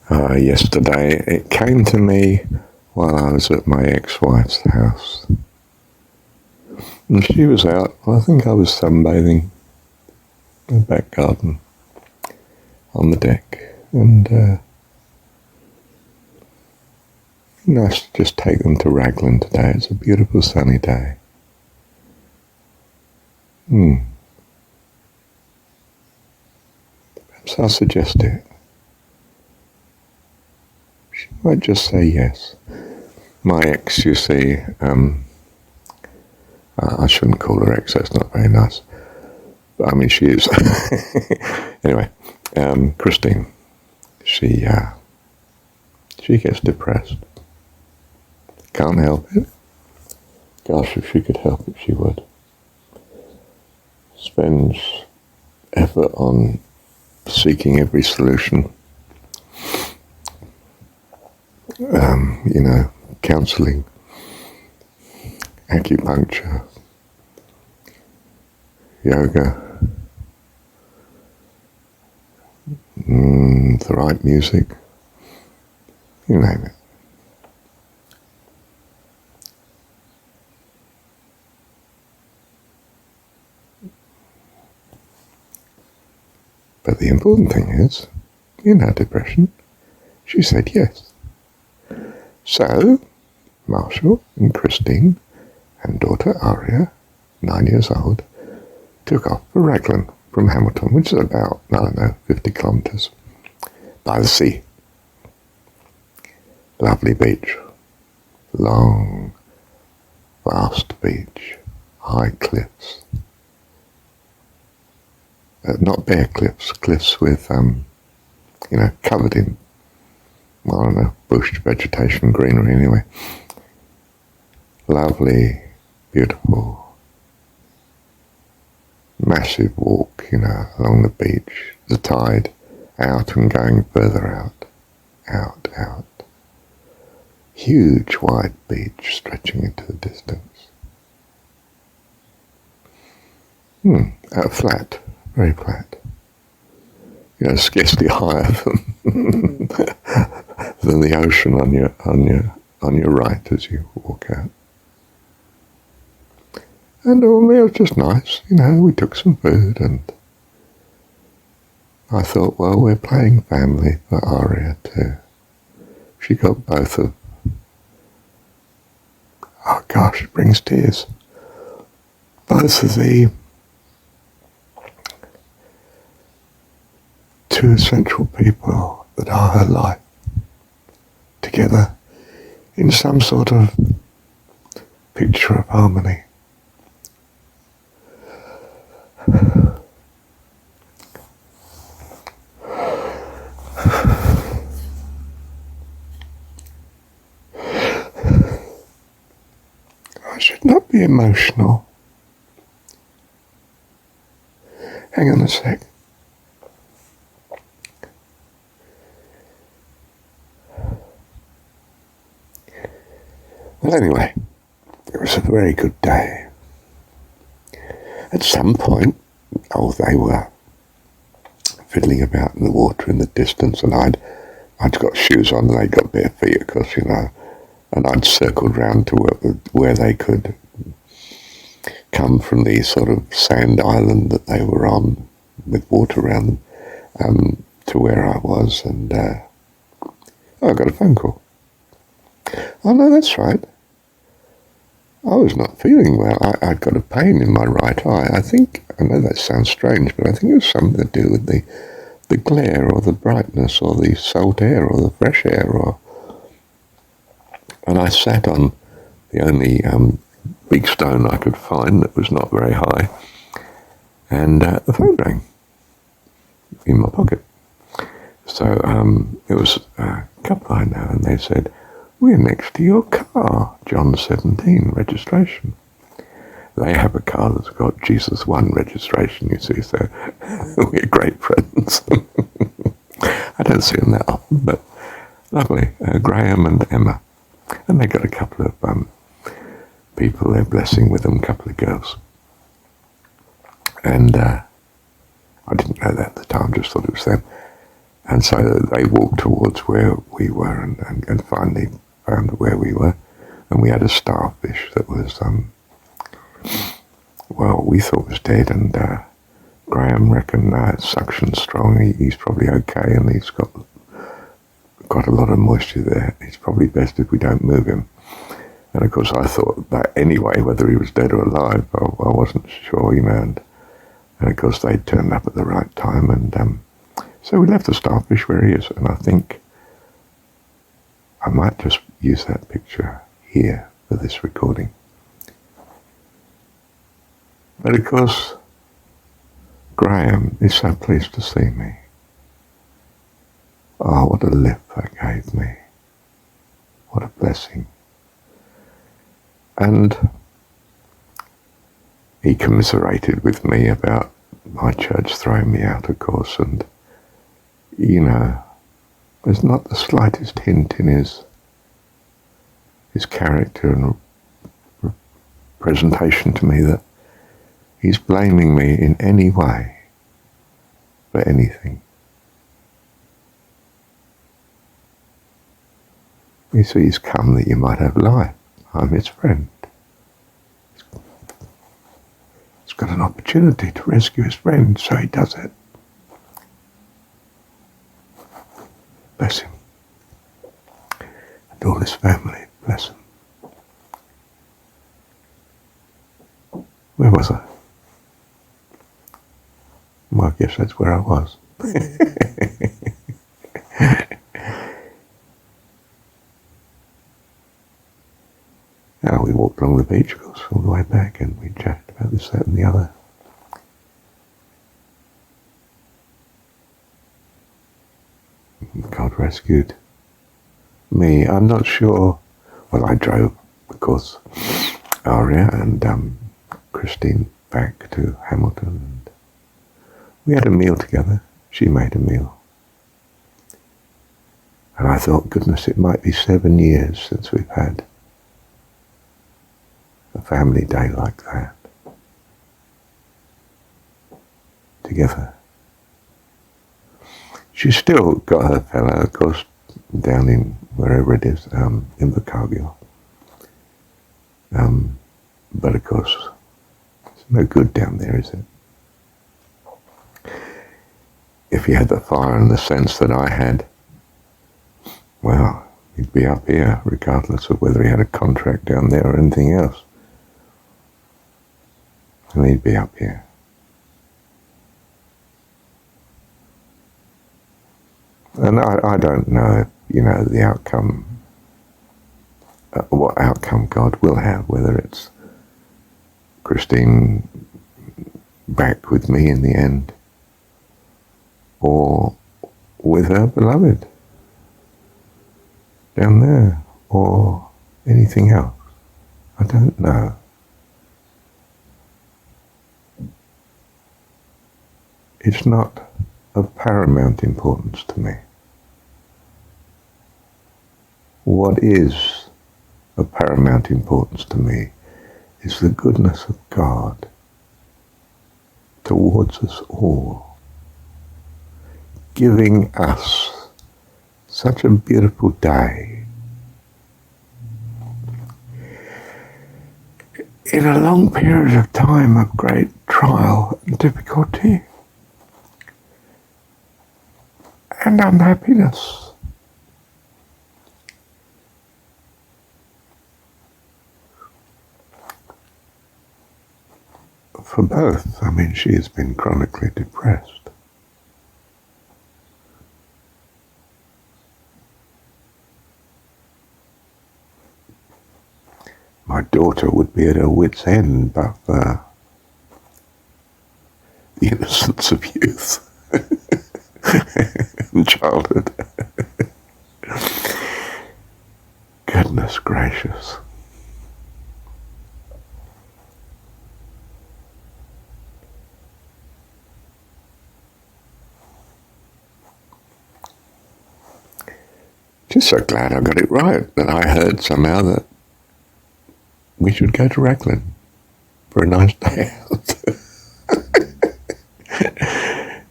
Yesterday. It came to me while I was at my ex-wife's house. And she was out. I think I was sunbathing in the back garden on the deck. And nice to just take them to Raglan today. It's a beautiful sunny day. Perhaps I'll suggest it. She might just say yes. My ex, you see, I shouldn't call her ex, that's not very nice. But I mean, she is. Anyway, Christine, she gets depressed. Can't help it. Gosh, if she could help it, she would. Spends effort on seeking every solution. Counselling, acupuncture, yoga, the right music, you name it. But the important thing is, in her depression, she said yes. So, Marshall and Christine and daughter Aria, 9 years old, took off for Raglan from Hamilton, which is about, 50 kilometres, by the sea. Lovely beach. Long, vast beach. High cliffs. Not bare cliffs, cliffs with, covered in, bush vegetation, greenery anyway. Lovely, beautiful, massive walk, along the beach, the tide out and going further out. Huge wide beach stretching into the distance. Flat, very flat. Scarcely higher than the ocean on your right as you walk out. And it was just nice, we took some food and I thought, well, we're playing family for Aria too. She got both of, oh gosh, it brings tears. Both of the two essential people that are her life together in some sort of picture of harmony. I should not be emotional. Hang on a sec. Well, anyway, it was a very good day. At some point, they were fiddling about in the water in the distance, and I'd got shoes on and they'd got bare feet, of course, and I'd circled round to where they could come from the sort of sand island that they were on with water around them, to where I was, and I got a phone call. Oh, no, that's right. I was not feeling well. I'd got a pain in my right eye. I know that sounds strange, but I think it was something to do with the glare or the brightness or the salt air or the fresh air. And I sat on the only big stone I could find that was not very high, and the phone rang in my pocket. So it was a couple I know, and they said, "We're next to your car, John 17 registration." They have a car that's got Jesus 1 registration, you see, so we're great friends. I don't see them that often, but lovely. Graham and Emma. And they got a couple of people they're blessing with them, a couple of girls. And I didn't know that at the time, just thought it was them. And so they walked towards where we were and finally found where we were. And we had a starfish that was, well, we thought was dead. And Graham reckoned suction strong. He's probably okay, and he's got a lot of moisture there. It's probably best if we don't move him. And of course I thought that anyway, whether he was dead or alive, I wasn't sure, And of course they turned up at the right time, and so we left the starfish where he is. And I think I might just use that picture here for this recording. But of course, Graham is so pleased to see me. Oh, what a lift that gave me. What a blessing. And he commiserated with me about my church throwing me out, of course, and, there's not the slightest hint in his character and presentation to me that he's blaming me in any way for anything. You see, he's come that you might have life. I'm his friend. He's got an opportunity to rescue his friend, so he does it. Bless him. And all his family, bless him. Where was I? Well, I guess that's where I was. We walked along the beach, of course, all the way back, and we chatted about this, that, and the other. God rescued me. I'm not sure. Well, I drove, of course, Aria and Christine back to Hamilton. And we had a meal together. She made a meal. And I thought, goodness, it might be 7 years since we've had a family day like that together. She's still got her fella, of course, down in wherever it is, in Invercargill. But of course, it's no good down there, is it? If he had the fire and the sense that I had, well, he'd be up here, regardless of whether he had a contract down there or anything else. And he'd be up here. And I don't know, the outcome, what outcome God will have, whether it's Christine back with me in the end, or with her beloved down there, or anything else. I don't know. It's not of paramount importance to me. What is of paramount importance to me is the goodness of God towards us all, giving us such a beautiful day in a long period of time of great trial and difficulty and unhappiness. For both. She has been chronically depressed. My daughter would be at her wit's end, but the innocence of youth and childhood. Goodness gracious. Just so glad I got it right, that I heard somehow that we should go to Raglan for a nice day out.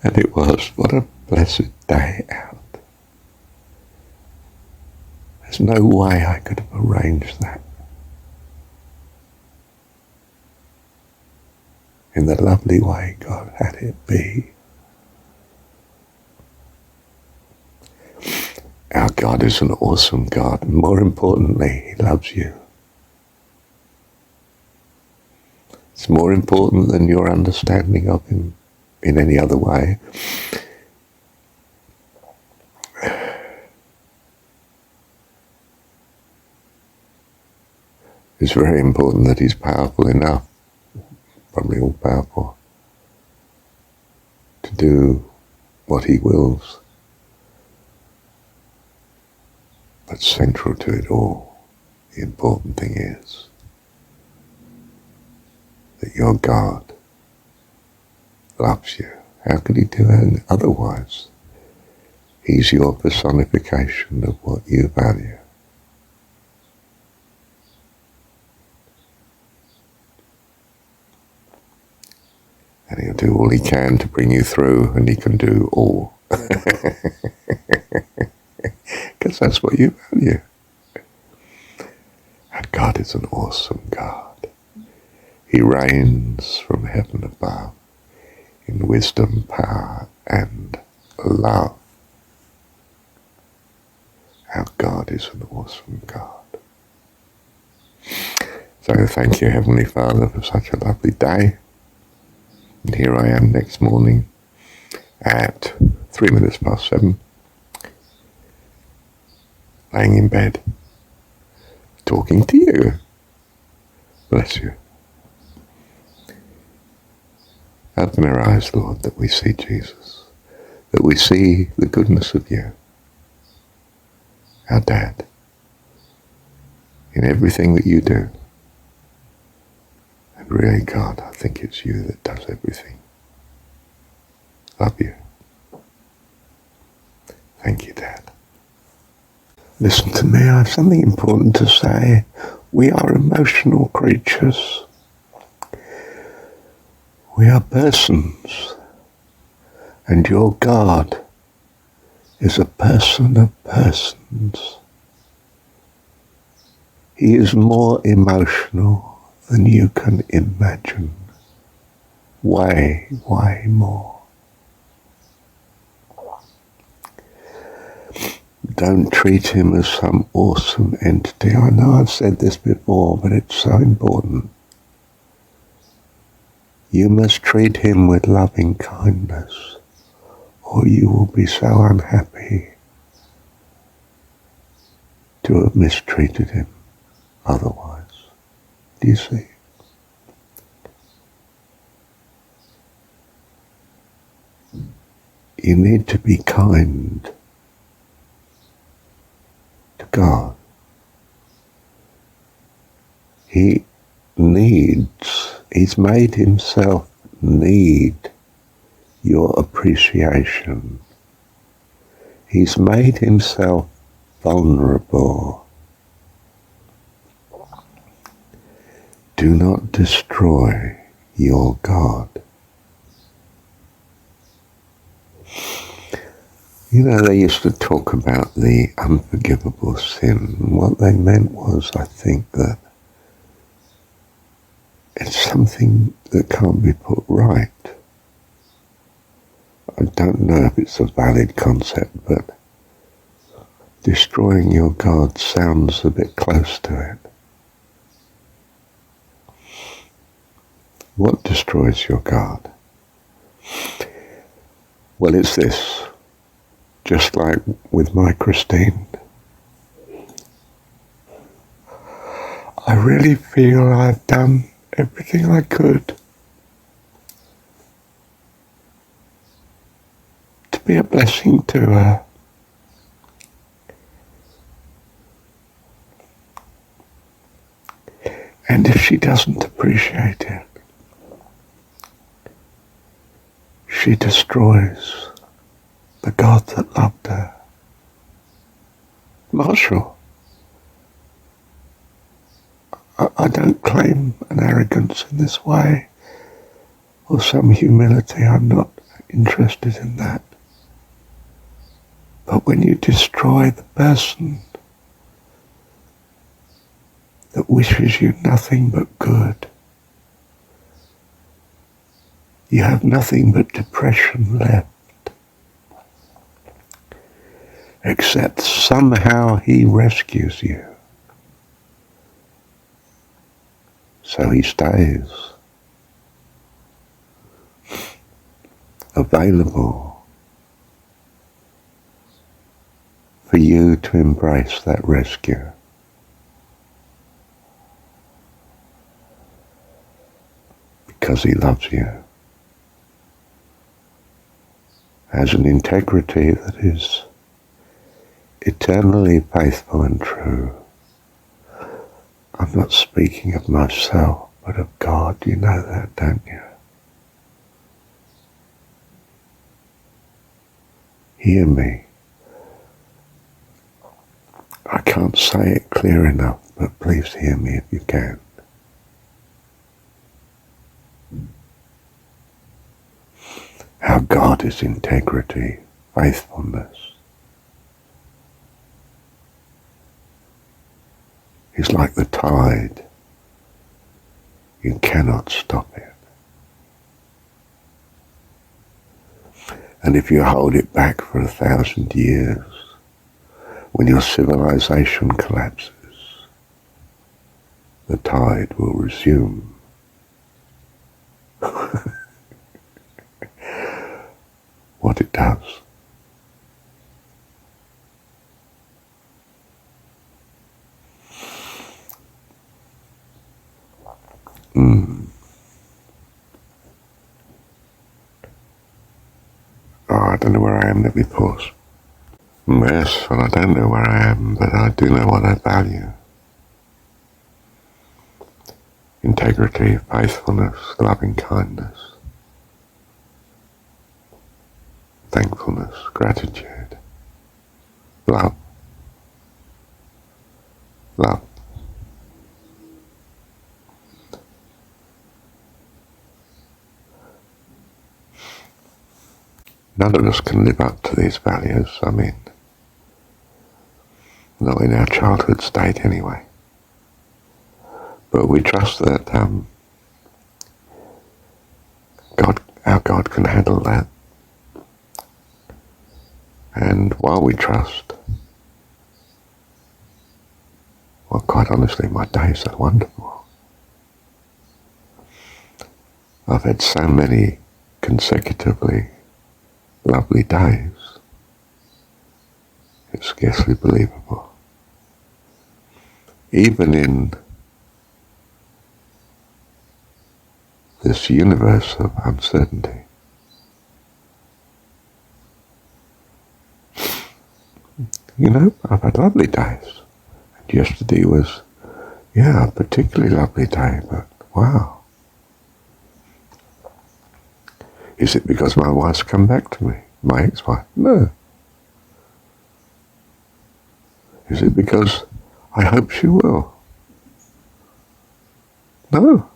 And it was. What a blessed day out. There's no way I could have arranged that. In the lovely way God had it be. Our God is an awesome God, and more importantly, He loves you. It's more important than your understanding of Him in any other way. It's very important that He's powerful enough, probably all powerful, to do what He wills. But central to it all, the important thing is that your God loves you. How could He do it otherwise? He's your personification of what you value. And He'll do all He can to bring you through, and He can do all. Because that's what you value. And God is an awesome God. He reigns from heaven above in wisdom, power, and love. Our God is an awesome God. So thank you, Heavenly Father, for such a lovely day. And here I am next morning at 7:03, laying in bed, talking to you. Bless you. Open our eyes, Lord, that we see Jesus, that we see the goodness of you, our Dad, in everything that you do. And really, God, I think it's you that does everything. Love you. Thank you, Dad. Listen to me, I have something important to say. We are emotional creatures. We are persons. And your God is a person of persons. He is more emotional than you can imagine. Way, way more. Don't treat him as some awesome entity. I know I've said this before, but it's so important. You must treat him with loving kindness, or you will be so unhappy to have mistreated him otherwise. Do you see? You need to be kind to God. He's made himself need your appreciation. He's made himself vulnerable. Do not destroy your God. You know, they used to talk about the unforgivable sin. What they meant was, I think, that it's something that can't be put right. I don't know if it's a valid concept, but destroying your God sounds a bit close to it. What destroys your God? Well, it's this. Just like with my Christine. I really feel I've done everything I could to be a blessing to her. And if she doesn't appreciate it, she destroys the God that loved her. Marshall, I don't claim an arrogance in this way or some humility. I'm not interested in that. But when you destroy the person that wishes you nothing but good, you have nothing but depression left. Except somehow he rescues you. So he stays available for you to embrace that rescue. Because he loves you. Has an integrity that is eternally faithful and true. I'm not speaking of myself, but of God. You know that, don't you? Hear me. I can't say it clear enough, but please hear me if you can. Our God is integrity, faithfulness. He's like the tide. You cannot stop it. And if you hold it back for 1,000 years, when your civilization collapses, the tide will resume. What it does. Oh, I don't know where I am. Let me pause. Yes, well, I don't know where I am, but I do know what I value. Integrity, faithfulness, loving kindness, thankfulness, gratitude, love. Love. None of us can live up to these values. I mean, not in our childhood state anyway. But we trust that our God can handle that. And while we trust, well, quite honestly, my days are wonderful. I've had so many consecutively lovely days. It's scarcely believable. Even in this universe of uncertainty. You know, I've had lovely days. And yesterday was, a particularly lovely day, but wow. Is it because my wife's come back to me? My ex-wife? No. Is it because I hope she will? No.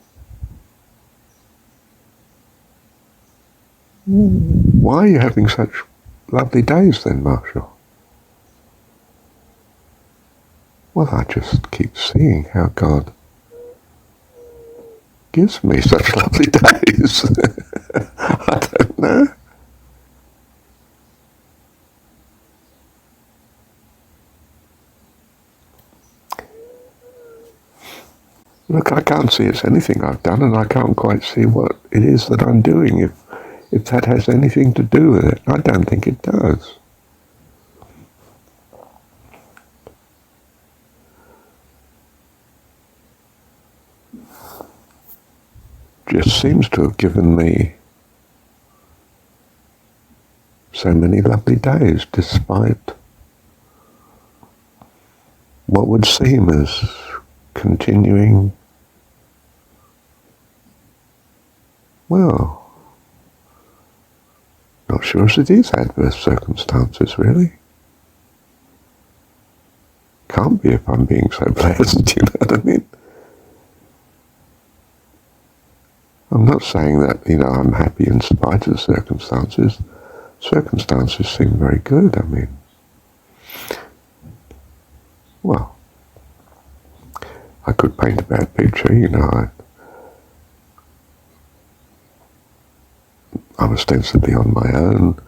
Why are you having such lovely days then, Marshall? Well, I just keep seeing how God gives me such lovely days. I don't know. Look, I can't see it's anything I've done, and I can't quite see what it is that I'm doing, if that has anything to do with it. I don't think it does. Just seems to have given me so many lovely days, despite what would seem as continuing, well, not sure if it is adverse circumstances, really. Can't be if I'm being so blessed, you know what I mean? I'm not saying that, I'm happy in spite of circumstances. Circumstances seem very good, I mean. could paint a bad picture, you know. I'm ostensibly on my own,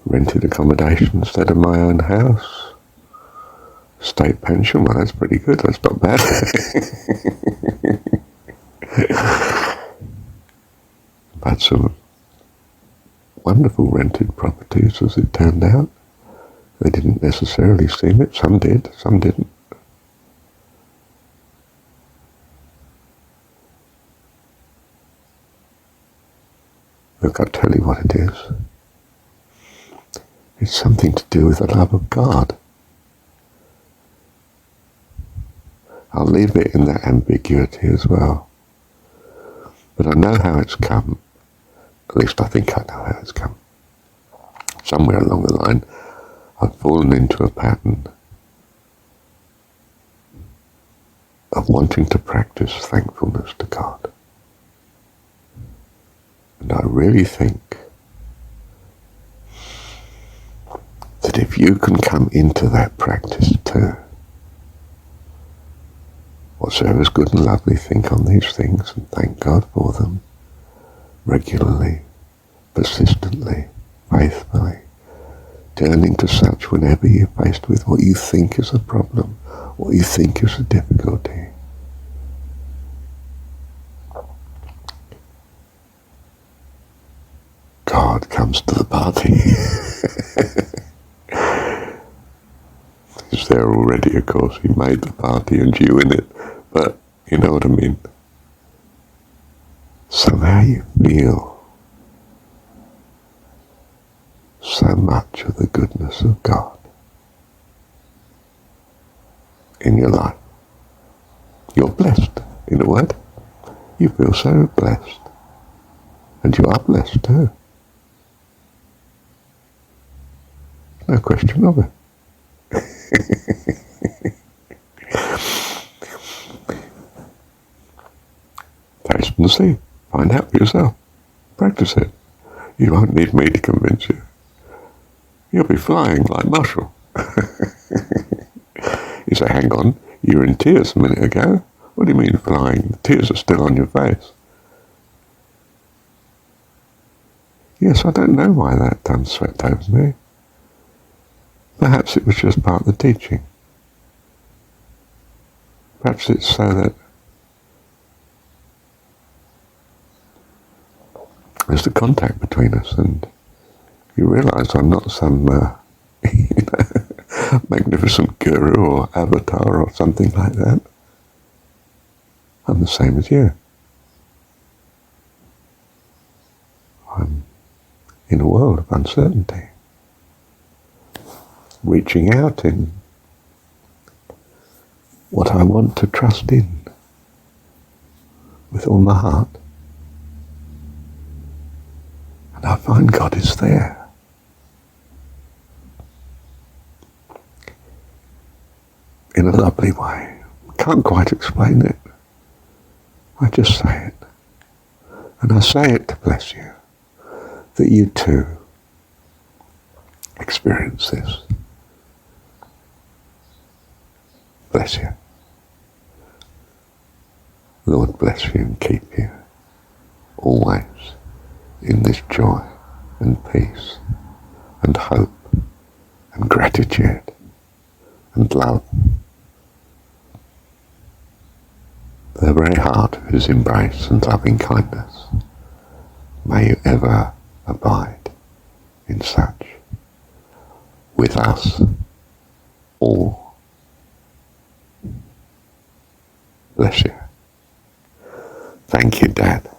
rented accommodation instead of my own house. State pension, well, that's pretty good, that's not bad. But some wonderful rented properties, as it turned out. They didn't necessarily seem it, some did, some didn't. Look, I'll tell you what it is. It's something to do with the love of God. I'll leave it in that ambiguity as well. But I know how it's come. At least I think I know how it's come. Somewhere along the line, I've fallen into a pattern of wanting to practice thankfulness to God. And I really think that if you can come into that practice too, whatsoever is good and lovely, think on these things and thank God for them regularly, persistently, faithfully, turning to such whenever you're faced with what you think is a problem, what you think is a difficulty. God comes to the party. He's there already, of course. He made the party and you in it. But you know what I mean. Somehow you feel so much of the goodness of God in your life. You're blessed, in a word. You feel so blessed. And you are blessed too. No question of it. Taste and see. Find out for yourself. Practice it. You won't need me to convince you. You'll be flying like Marshall. You say, hang on, you were in tears a minute ago. What do you mean flying? The tears are still on your face. Yes, I don't know why that swept over me. Perhaps it was just part of the teaching. Perhaps it's so that there's the contact between us and you realise I'm not some magnificent guru or avatar or something like that. I'm the same as you. I'm in a world of uncertainty, reaching out in what I want to trust in with all my heart. And I find God is there. In a lovely way. Can't quite explain it. I just say it. And I say it to bless you, that you too experience this. Bless you. Lord bless you and keep you always in this joy and peace and hope and gratitude and love. The very heart of his embrace and loving kindness. May you ever abide in such with us all. Bless you. Thank you, Dad.